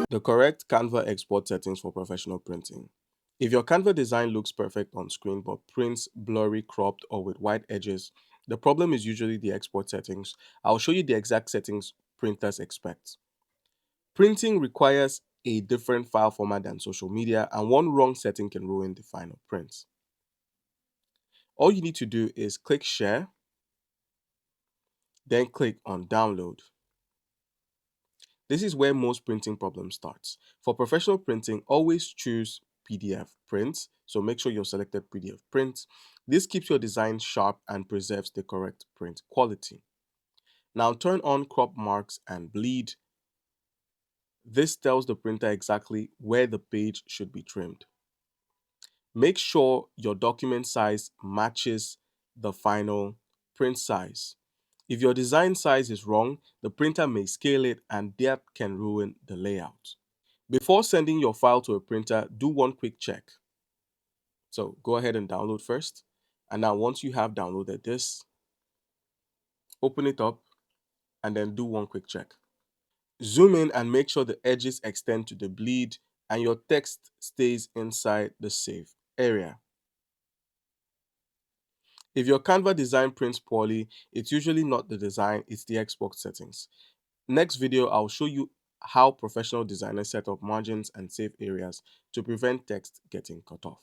The correct Canva export settings for professional printing. If your Canva design looks perfect on screen but prints blurry, cropped, or with white edges, the problem is usually the export settings. I'll show you the exact settings printers expect. Printing requires a different file format than social media, and one wrong setting can ruin the final print. All you need to do is click share, then click on download. This is where most printing problems starts. For professional printing, always choose PDF print. So make sure you're selected PDF print. This keeps your design sharp and preserves the correct print quality. Now turn on crop marks and bleed. This tells the printer exactly where the page should be trimmed. Make sure your document size matches the final print size. If your design size is wrong, the printer may scale it and that can ruin the layout. Before sending your file to a printer, do one quick check. So go ahead and download first. And now once you have downloaded this, open it up and then do one quick check. Zoom in and make sure the edges extend to the bleed and your text stays inside the save area. If your Canva design prints poorly, it's usually not the design, it's the export settings. Next video, I'll show you how professional designers set up margins and save areas to prevent text getting cut off.